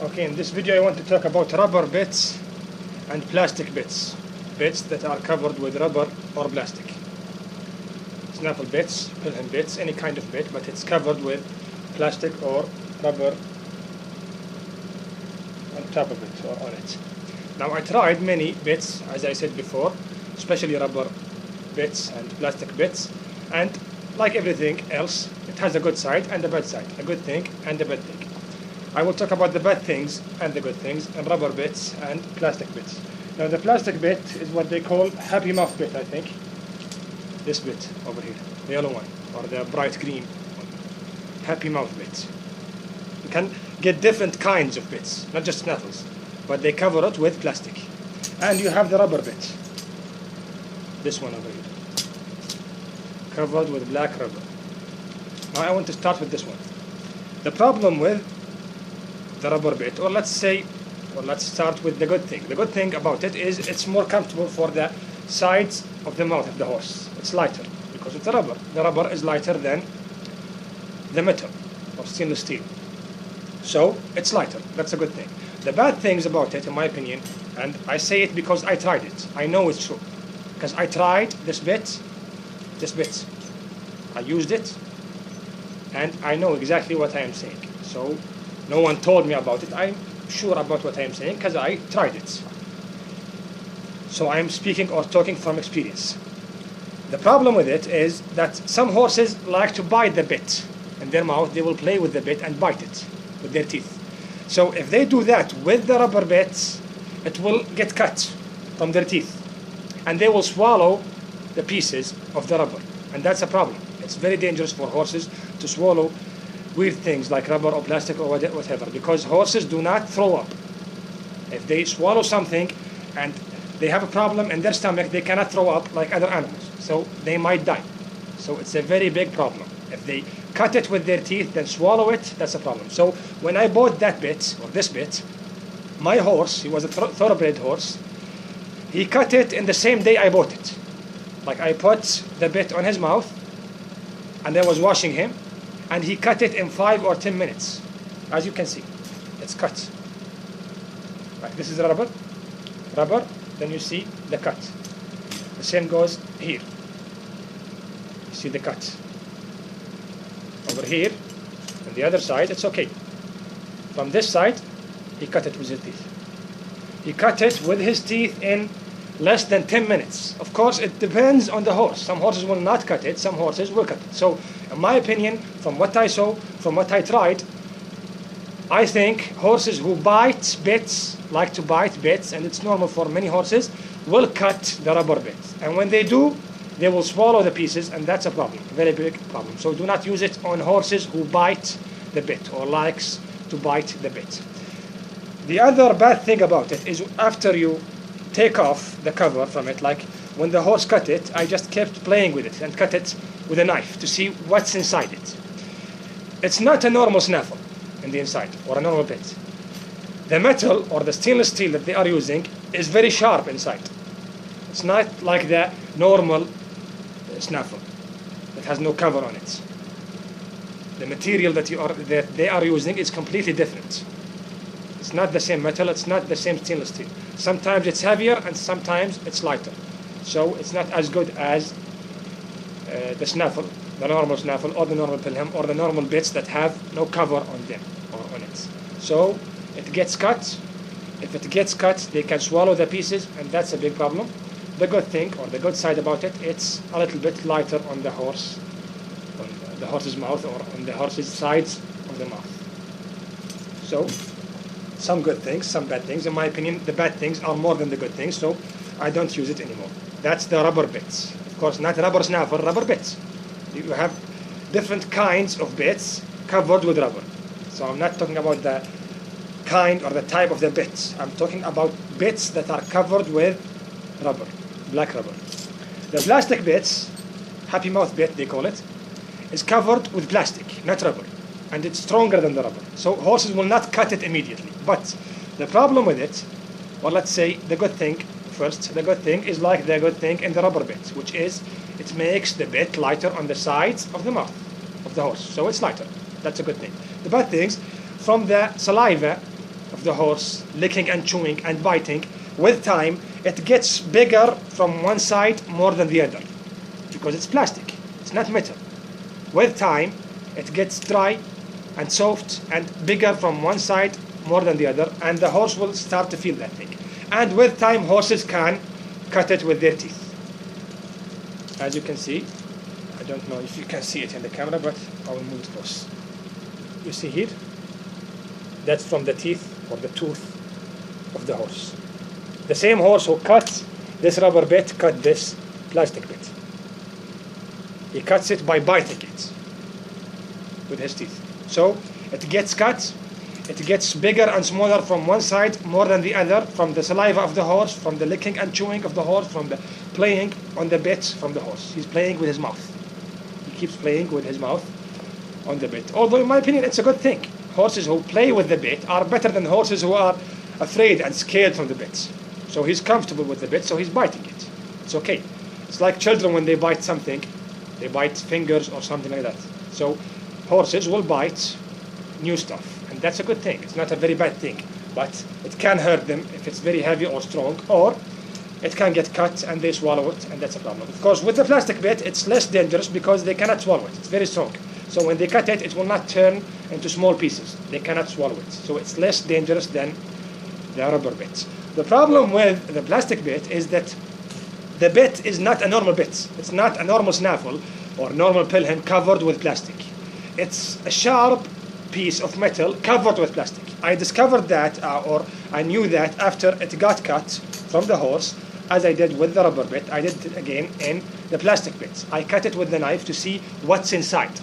Okay, in this video I want to talk about rubber bits and plastic bits. Bits that are covered with rubber or plastic. Snaffle bits, pilham bits, any kind of bit, but it's covered with plastic or rubber on top of it or on it. Now I tried many bits, as I said before, especially rubber bits and plastic bits, and like everything else, it has a good side and a bad side, a good thing and a bad thing. I will talk about the bad things and the good things, and rubber bits and plastic bits. Now the plastic bit is what they call happy mouth bit, I think. This bit over here, the yellow one, or the bright green one. Happy mouth bit. You can get different kinds of bits, not just snaffles, but they cover it with plastic. And you have the rubber bit. This one over here. Covered with black rubber. Now I want to start with this one. The problem with the rubber bit, or let's start with the good thing. The good thing about it is it's more comfortable for the sides of the mouth of the horse. It's lighter because it's a rubber. The rubber is lighter than the metal or stainless steel. So it's lighter. That's a good thing. The bad things about it, in my opinion, and I say it because I tried it. I know it's true. Because I tried this bit. I used it, and I know exactly what I am saying. So no one told me about it. I'm sure about what I am saying because I tried it. So I am speaking or talking from experience. The problem with it is that some horses like to bite the bit in their mouth. They will play with the bit and bite it with their teeth. So if they do that with the rubber bits, it will get cut from their teeth, and they will swallow the pieces of the rubber, and that's a problem. It's very dangerous for horses to swallow weird things like rubber or plastic or whatever, because horses do not throw up. If they swallow something and they have a problem in their stomach, they cannot throw up like other animals, so they might die. So it's a very big problem. If they cut it with their teeth, then swallow it, that's a problem. So when I bought that bit, or this bit, my horse, he was a thoroughbred horse, he cut it in the same day I bought it. Like I put the bit on his mouth, and I was washing him, and he cut it in 5 or 10 minutes. As you can see, it's cut. Right, this is rubber, then you see the cut. The same goes here. You see the cut. Over here, on the other side, it's okay. From this side, he cut it with his teeth. He cut it with his teeth in less than 10 minutes. Of course, it depends on the horse. Some horses will not cut it, some horses will cut it. So, in my opinion, from what I saw, from what I tried, I think horses who bite bits, like to bite bits, and it's normal for many horses, will cut the rubber bits. And when they do, they will swallow the pieces, and that's a problem, a very big problem. So do not use it on horses who bite the bit or likes to bite the bit. The other bad thing about it is after you take off the cover from it, like when the horse cut it, I just kept playing with it and cut it with a knife to see what's inside it. It's not a normal snaffle in the inside or a normal bit. The metal or the stainless steel that they are using is very sharp inside. It's not like the normal snaffle that has no cover on it. The material that they are using is completely different. It's not the same metal, it's not the same stainless steel. Sometimes it's heavier and sometimes it's lighter. So it's not as good as the snaffle, the normal snaffle, or the normal pilham, or the normal bits that have no cover on them or on it. So it gets cut. If it gets cut, they can swallow the pieces, and that's a big problem. The good thing, or the good side about it, it's a little bit lighter on the horse, on the horse's mouth, or on the horse's sides of the mouth. So some good things, some bad things. In my opinion, the bad things are more than the good things, so I don't use it anymore. That's the rubber bits. Of course, not rubber snaffle, rubber bits. You have different kinds of bits covered with rubber. So I'm not talking about the kind or the type of the bits. I'm talking about bits that are covered with rubber, black rubber. The plastic bits, happy mouth bit they call it, is covered with plastic, not rubber. And it's stronger than the rubber. So horses will not cut it immediately. But the problem with it, or let's say the good thing first, the good thing is like the good thing in the rubber bit, which is it makes the bit lighter on the sides of the mouth of the horse. So it's lighter. That's a good thing. The bad things, from the saliva of the horse, licking and chewing and biting, with time, it gets bigger from one side more than the other, because it's plastic, it's not metal. With time, it gets dry and soft and bigger from one side more than the other, and the horse will start to feel that thing. And with time, horses can cut it with their teeth. As you can see, I don't know if you can see it in the camera, but I will move it close. You see here? That's from the teeth or the tooth of the horse. The same horse who cuts this rubber bit cut this plastic bit. He cuts it by biting it with his teeth. So it gets cut, it gets bigger and smaller from one side more than the other, from the saliva of the horse, from the licking and chewing of the horse, from the playing on the bit from the horse. He's playing with his mouth. He keeps playing with his mouth on the bit. Although in my opinion it's a good thing. Horses who play with the bit are better than horses who are afraid and scared from the bits. So he's comfortable with the bit, so he's biting it. It's okay. It's like children when they bite something, they bite fingers or something like that. So horses will bite new stuff, and that's a good thing. It's not a very bad thing, but it can hurt them if it's very heavy or strong, or it can get cut and they swallow it, and that's a problem. Of course, with the plastic bit, it's less dangerous because they cannot swallow it. It's very strong. So when they cut it, it will not turn into small pieces. They cannot swallow it. So it's less dangerous than the rubber bit. The problem with the plastic bit is that the bit is not a normal bit. It's not a normal snaffle or normal pilhin covered with plastic. It's a sharp piece of metal covered with plastic. I discovered that, or I knew that after it got cut from the horse, as I did with the rubber bit, I did it again in the plastic bits. I cut it with the knife to see what's inside,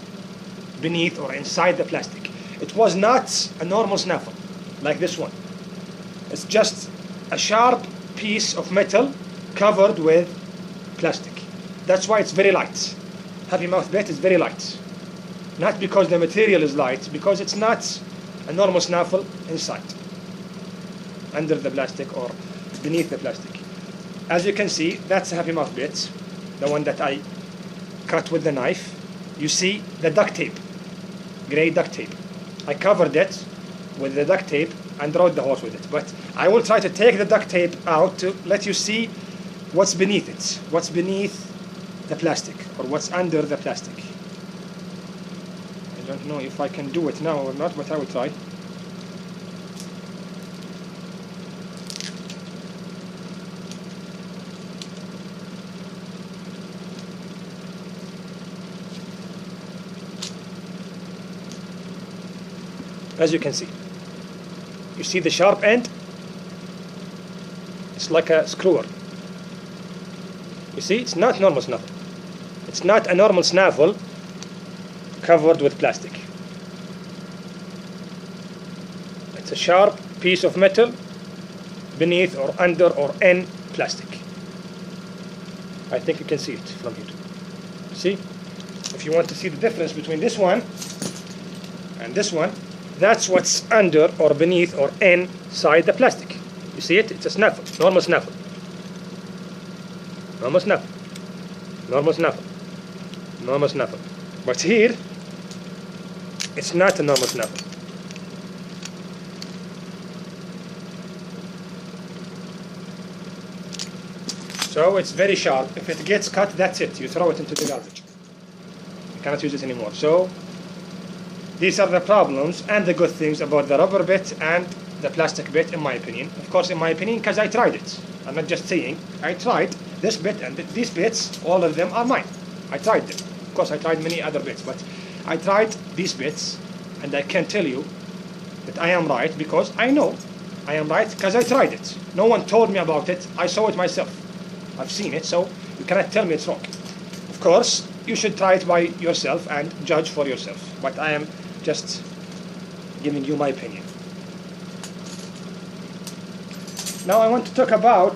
beneath or inside the plastic. It was not a normal snaffle like this one. It's just a sharp piece of metal covered with plastic. That's why it's very light. Happy Mouth bit is very light. Not because the material is light, because it's not a normal snaffle inside, under the plastic or beneath the plastic. As you can see, that's a Happy Mouth bit, the one that I cut with the knife. You see the duct tape, gray duct tape. I covered it with the duct tape and rode the horse with it. But I will try to take the duct tape out to let you see what's beneath it, what's beneath the plastic, or what's under the plastic. I don't know if I can do it now or not, but I will try. As you can see, you see the sharp end? It's like a screwer. You see, it's not normal snaffle. It's not a normal snaffle covered with plastic. It's a sharp piece of metal beneath or under or in plastic. I think you can see it from here. See? If you want to see the difference between this one and this one, that's what's under or beneath or inside the plastic. You see it? It's a snaffle, normal snaffle. Normal snaffle. Normal snaffle. Normal snaffle. But here, it's not a normal snaffle. So it's very sharp. If it gets cut, that's it. You throw it into the garbage. You cannot use it anymore. So these are the problems and the good things about the rubber bit and the plastic bit, in my opinion. Of course, in my opinion, because I tried it. I'm not just saying. I tried this bit and these bits, all of them are mine. I tried them. Of course, I tried many other bits, but I tried these bits, and I can tell you that I am right because I know I am right because I tried it. No one told me about it. I saw it myself. I've seen it, so you cannot tell me it's wrong. Of course, you should try it by yourself and judge for yourself. But I am just giving you my opinion. Now I want to talk about,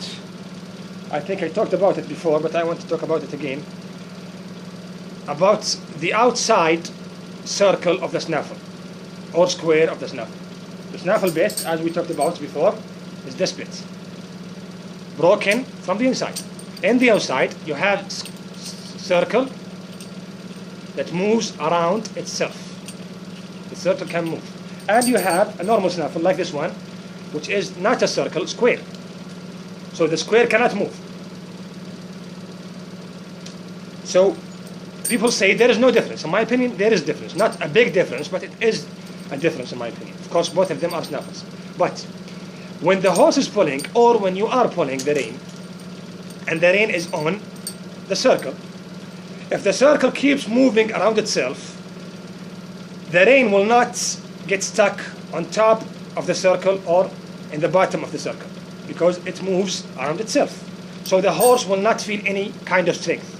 I think I talked about it before, but I want to talk about it again, about the outside circle of the snaffle, or square of the snaffle. The snaffle bit, as we talked about before, is this bit, broken from the inside. In the outside, you have circle that moves around itself. The circle can move. And you have a normal snaffle like this one, which is not a circle, square. So the square cannot move. So people say there is no difference. In my opinion, there is difference. Not a big difference, but it is a difference in my opinion. Of course, both of them are snaffles. But when the horse is pulling, or when you are pulling the rein, and the rein is on the circle, if the circle keeps moving around itself, the rein will not get stuck on top of the circle or in the bottom of the circle, because it moves around itself. So the horse will not feel any kind of strength.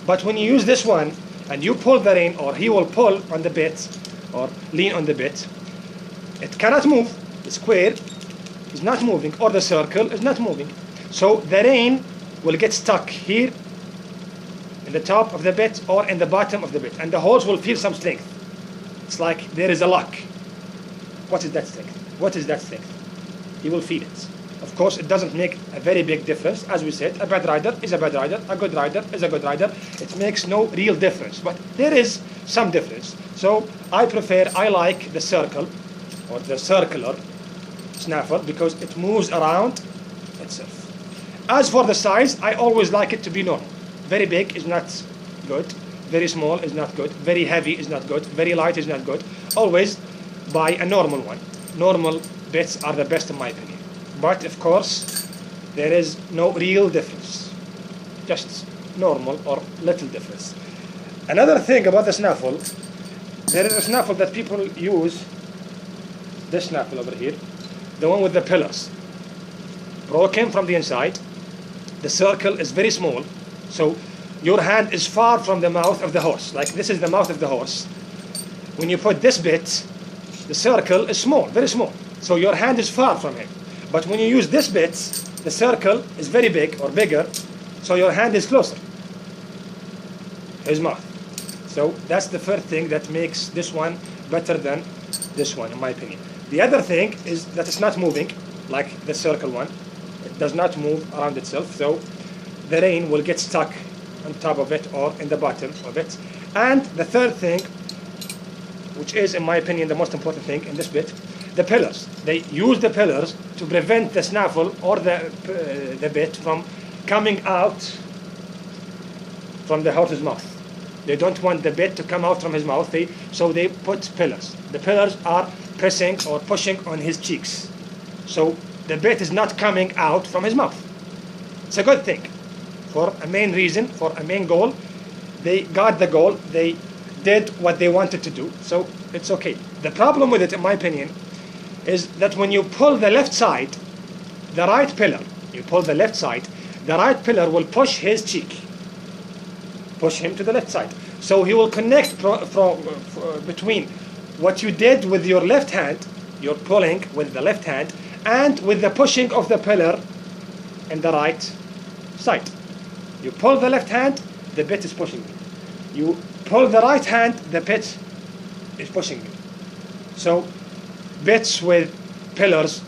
But when you use this one and you pull the rein, or he will pull on the bit or lean on the bit, it cannot move. The square is not moving, or the circle is not moving. So the rein will get stuck here in the top of the bit or in the bottom of the bit, and the horse will feel some strength. It's like there is a lock. What is that strength? What is that strength? He will feel it. Of course, it doesn't make a very big difference. As we said, a bad rider is a bad rider, a good rider is a good rider. It makes no real difference, but there is some difference. So I like the circle, or the circular snaffle, because it moves around itself. As for the size, I always like it to be normal. Very big is not good, very small is not good, very heavy is not good, very light is not good. Always buy a normal one. Normal bits are the best in my opinion. But of course, there is no real difference. Just normal or little difference. Another thing about the snaffle, there is a snaffle that people use, this snaffle over here, the one with the pillars. Broken from the inside, the circle is very small, so your hand is far from the mouth of the horse. Like this is the mouth of the horse. When you put this bit, the circle is small, very small. So your hand is far from him. But when you use this bit, the circle is very big or bigger, so your hand is closer to his mouth. So that's the first thing that makes this one better than this one, in my opinion. The other thing is that it's not moving, like the circle one. It does not move around itself, so the rein will get stuck on top of it or in the bottom of it. And the third thing, which is, in my opinion, the most important thing in this bit, the pillars. They use the pillars to prevent the snaffle or the bit from coming out from the horse's mouth. They don't want the bit to come out from his mouth, so they put pillars. The pillars are pressing or pushing on his cheeks, so the bit is not coming out from his mouth. It's a good thing. For a main reason, for a main goal, they got the goal, they did what they wanted to do, so it's okay. The problem with it, in my opinion, is that when you pull the left side, the right pillar, you pull the left side, the right pillar will push his cheek, push him to the left side. So he will connect between what you did with your left hand, you're pulling with the left hand, and with the pushing of the pillar in the right side. You pull the left hand, the bit is pushing you. You pull the right hand, the bit is pushing you. So bits with pillars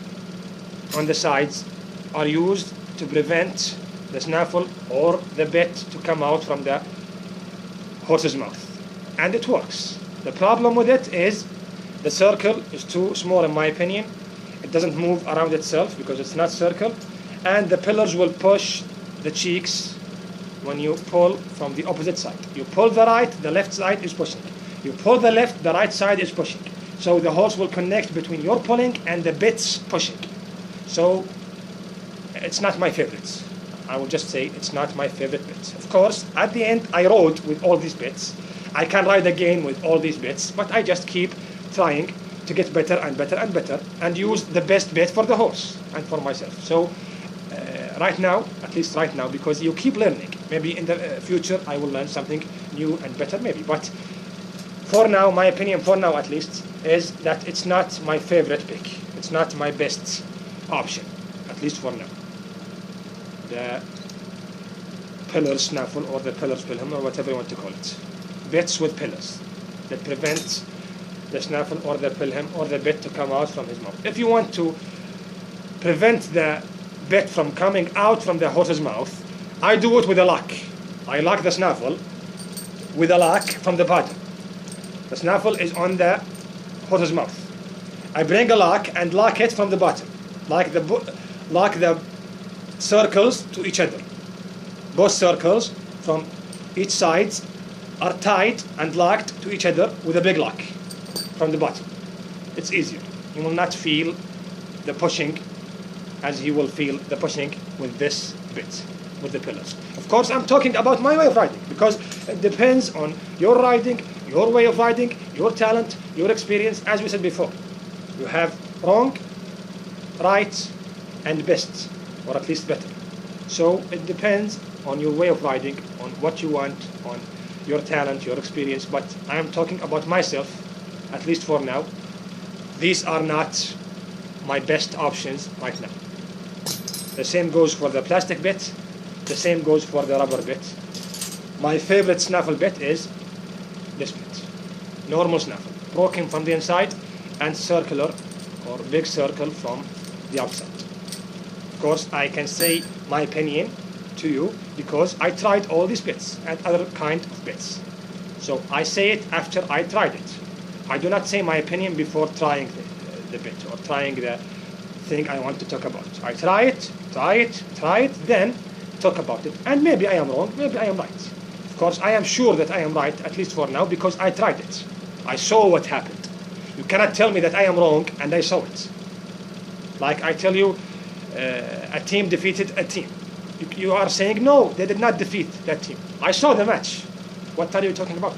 on the sides are used to prevent the snaffle or the bit to come out from the horse's mouth. And it works. The problem with it is the circle is too small, in my opinion. It doesn't move around itself because it's not circle. And the pillars will push the cheeks when you pull from the opposite side. You pull the right, the left side is pushing. You pull the left, the right side is pushing. So the horse will connect between your pulling and the bits pushing. So it's not my favorite. I will just say it's not my favorite bit. Of course, at the end, I rode with all these bits. I can ride again with all these bits, but I just keep trying to get better and better and better and use the best bit for the horse and for myself. So right now, at least right now, because you keep learning. Maybe in the future I will learn something new and better, maybe. But for now, my opinion, for now at least, is that it's not my favorite pick. It's not my best option, at least for now. The pillar snaffle or the pillars pilham or whatever you want to call it. Bits with pillars that prevent the snaffle or the pilham or the bit to come out from his mouth. If you want to prevent the bit from coming out from the horse's mouth, I do it with a lock. I lock the snaffle with a lock from the bottom. The snaffle is on the horse's mouth. I bring a lock and lock it from the bottom. like the circles to each other. Both circles from each side are tied and locked to each other with a big lock from the bottom. It's easier. You will not feel the pushing as you will feel the pushing with this bit, with the pillars. Of course, I'm talking about my way of riding because it depends on your riding, your way of riding, your talent, your experience. As we said before, you have wrong, right, and best, or at least better. So it depends on your way of riding, on what you want, on your talent, your experience. But I am talking about myself, at least for now. These are not my best options right now. The same goes for the plastic bit. The same goes for the rubber bit. My favorite snaffle bit is this bit. Normal snaffle, broken from the inside and circular or big circle from the outside. Of course, I can say my opinion to you because I tried all these bits and other kind of bits. So I say it after I tried it. I do not say my opinion before trying the bit or trying the thing I want to talk about. I try it, then talk about it. And maybe I am wrong, maybe I am right. Of course, I am sure that I am right, at least for now, because I tried it. I saw what happened. You cannot tell me that I am wrong and I saw it. Like I tell you, a team defeated a team. You are saying, no, they did not defeat that team. I saw the match. What are you talking about?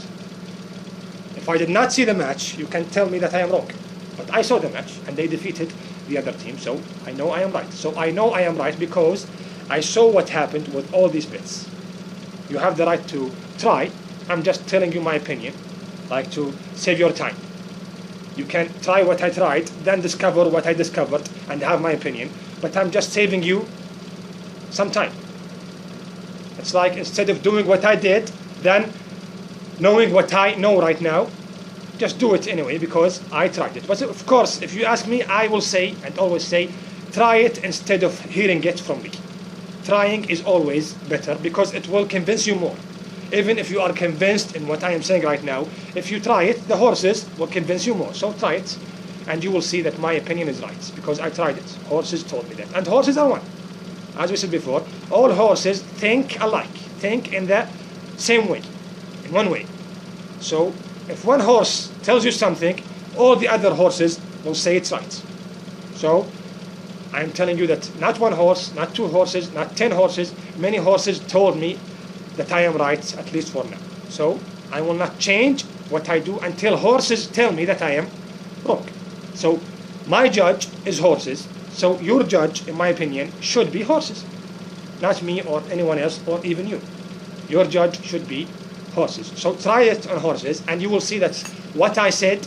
If I did not see the match, you can tell me that I am wrong. But I saw the match and they defeated the other team, so I know I am right. So I know I am right because I saw what happened with all these bits. You have the right to try. I'm just telling you my opinion, like to save your time. You can try what I tried, then discover what I discovered and have my opinion. But I'm just saving you some time. It's like instead of doing what I did, then knowing what I know right now, just do it anyway because I tried it. But of course, if you ask me, I will say and always say, try it instead of hearing it from me. Trying is always better because it will convince you more. Even if you are convinced in what I am saying right now, if you try it, the horses will convince you more. So try it and you will see that my opinion is right because I tried it. Horses told me that. And horses are one. As we said before, all horses think alike, think in the same way, in one way. So if one horse tells you something, all the other horses will say it's right. So I'm telling you that not one horse, not two horses, not 10 horses, many horses told me that I am right, at least for now. So I will not change what I do until horses tell me that I am wrong. So my judge is horses. So your judge, in my opinion, should be horses. Not me or anyone else or even you. Your judge should be horses. So try it on horses and you will see that what I said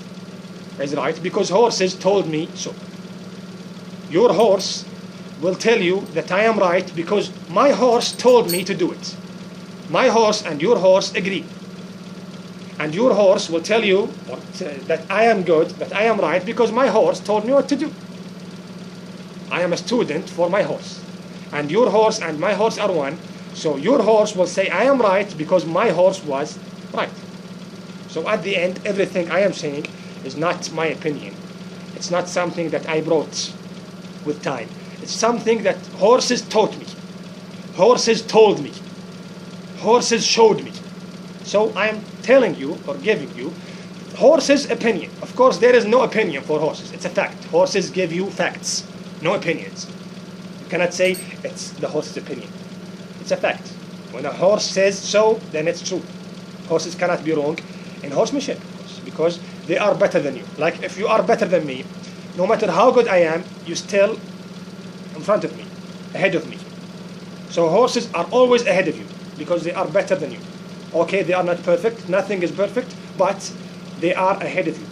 is right because horses told me so. Your horse will tell you that I am right because my horse told me to do it. My horse and your horse agree. And your horse will tell you that I am good, that I am right because my horse told me what to do. I am a student for my horse. And your horse and my horse are one. So your horse will say I am right because my horse was right. So at the end, everything I am saying is not my opinion. It's not something that I brought with time. It's something that horses taught me. Horses told me. Horses showed me. So I am telling you or giving you horses' opinion. Of course, there is no opinion for horses. It's a fact. Horses give you facts, no opinions. You cannot say it's the horse's opinion. It's a fact. When a horse says so, then it's true. Horses cannot be wrong in horsemanship, of course, because they are better than you. Like if you are better than me, no matter how good I am, you're still in front of me, ahead of me. So horses are always ahead of you because they are better than you. Okay, they are not perfect, nothing is perfect, but they are ahead of you,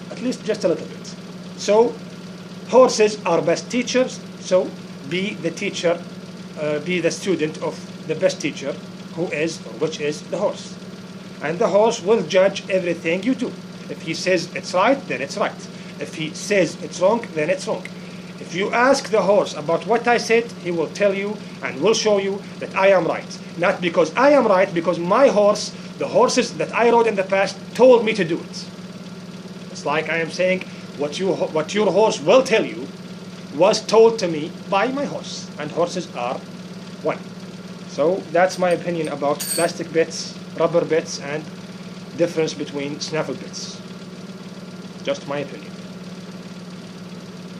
at least just a little bit. So horses are best teachers, so be the teacher, be the student of the best teacher, who is, or which is the horse. And the horse will judge everything you do. If he says it's right, then it's right. If he says it's wrong, then it's wrong. If you ask the horse about what I said, he will tell you and will show you that I am right. Not because I am right, because my horse, the horses that I rode in the past, told me to do it. It's like I am saying what your horse will tell you was told to me by my horse, and horses are one. So that's my opinion about plastic bits, rubber bits, and difference between snaffle bits. Just my opinion.